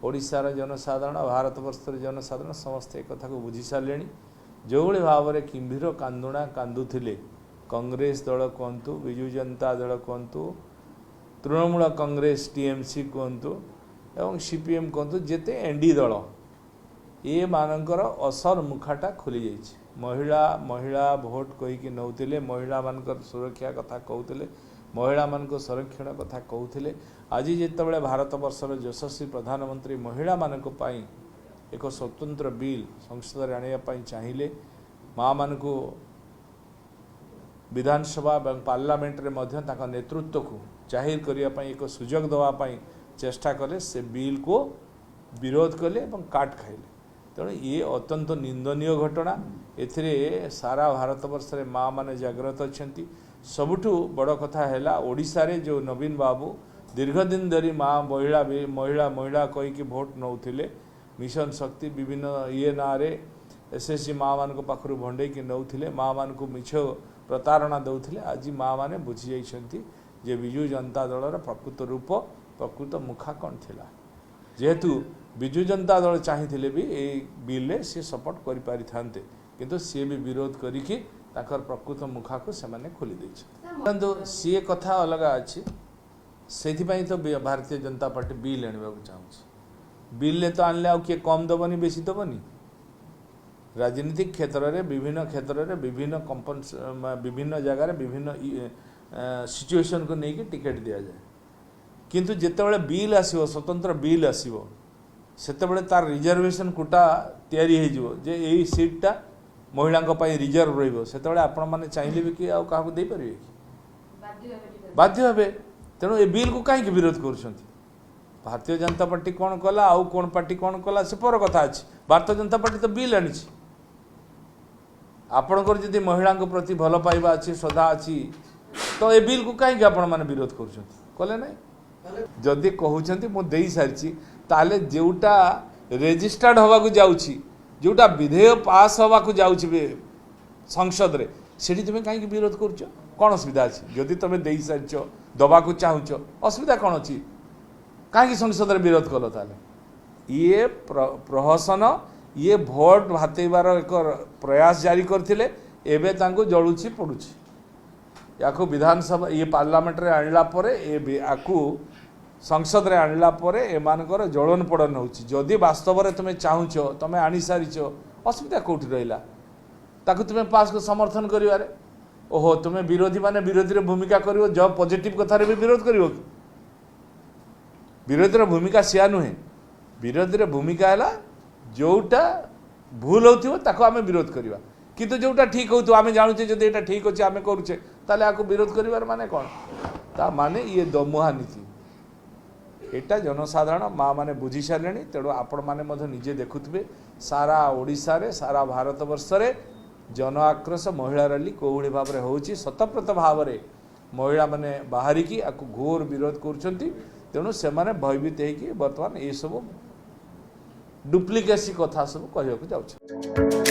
ओडिशार जनसाधारण भारतवर्षर जनसाधारण समस्ते एक कथा को बुझी सारे जो भाव में किंभीर कांदुणा कांदुले कांग्रेस दल कहतु विजु जनता दल कहतु तृणमूल कांग्रेस टीएमसी कहतु एवं सीपीएम कहतु जेते एनडी दल ये मानकर असर मुखाटा खोली जाइए महिला महिला भोट कहीकि नौले महिला मान सुरक्षा कथा कहते महिला मान संरक्षण कथा कहते आज जिते भारत वर्षर यशस्वी प्रधानमंत्री महिला मान एक स्वतंत्र बिल संसद में आने चाहिए माँ मान को विधानसभा और पार्लियामेंट रे मध्य नेतृत्व को जाहिर करने एक सुजोग देवाई चेष्टा कले से बिल को विरोध कले काट खाइले तेणु ये अत्यंत निंदनीय घटना एथिरे सारा भारत वर्ष में माँ माने जागृत अच्छा सबुठु बड़ कथा है ओडिशा रे जो नवीन बाबू दीर्घ दिन धरी माँ महिला महिला महिला कहीकि भोट नौले मिशन शक्ति विभिन्न ये ना रे एसएससी माँ मान पाखु भंडे नौले माँ मान को मिछ प्रतारणा दौले आज माँ मैंने बुझी जाइए विजु जनता दलर प्रकृत रूप प्रकृत मुखा कौन थिला जेहेतु विजु जनता दल चाहिए भी ये बिल सी सपोर्ट कर पारि थांते किंतु सी भी विरोध करिकी ताकर प्रकृत मुखा को सेमाने खोली देइछ सी कथा अलग अच्छी से तो भारतीय जनता पार्टी बिल आने चाहूँ बिल तो आनले आउ किए कम दबनी बेसी दबनी राजनीतिक क्षेत्र में विभिन्न कंपन विभिन्न जगार विभिन्न सिचुएशन को लेकिन टिकेट दि जाए किंतु जितेबाला बिल आसो स्वतंत्र बिल आसो सेतेबेले तार रिजर्वेशन कोटा तैयारी हो जे यही सीटा महिला रिजर्व रही आपण मैंने चाहिए भी कि क्या दे पारे कि बाध्य हे तेणु ये बिल को कहीं विरोध कर भारतीय जनता पार्टी कौन कला आउ कौन पार्टी कौन कला से पर कथा अच्छी भारतीय जनता पार्टी तो बिल आनी आपणकर जदि महिला प्रति भल पाइबा अच्छी श्रद्धा अच्छी तो ये बिल को कहीं आपण मैंने विरोध कले ना जदि कहते मुझे सारी ताले जोटा रेजिस्टर्ड हवा को जाऊँगी जोटा विधेय पास हवा को जाऊँगी संसद रे सेठी तुम्हें कहीं विरोध कर कौन असुविधा अच्छी जदि तुम दे सारी दबा को चाहूच असुविधा कौन अच्छी कहीं संसद में विरोध कल ताले ये प्रहसन ये भोट हाथेबार एक प्रयास जारी करथिले एबे तांको जलुची पड़ुची याको विधानसभा ये पार्लियामेंट रे आणला परे ए आकु संसद रे आणला परे एमानकर जलन पड़न होची जदि वास्तव रे तुमे चाहूच तुमे आनी सारिच असुविधा कोठी रहिला ताकु तुमे पास को समर्थन करिवारे ओहो तुमे विरोधी माने विरोधी रे भूमिका करिवो जब पॉजिटिव कथा रे भी विरोध करिवो विरोधी भूमिका सिया नुहे विरोधी भूमिका है जोटा भूल हो आम विरोध करवा किंतु जोटा ठीक हो आम जानूचे जब यहाँ ठीक अच्छे आम करुचे ताले आपको विरोध कर माने कौन ता माने ये दमुहा नीति एटा जनसाधारण माँ मैंने बुझी सारे तेणु आपण मैंने निजे देखुवे सारा ओडिशा रे सारा भारत वर्ष रे जन आक्रोश महिला रैली कौड़ी भाव में हो शतप्रत भाव में महिला मैंने बाहरिकी आपको घोर विरोध कर तेणु से भयभीत होकर बर्तमान ये सब डुप्लिकेसी कथा सब कहवाक जाउछ।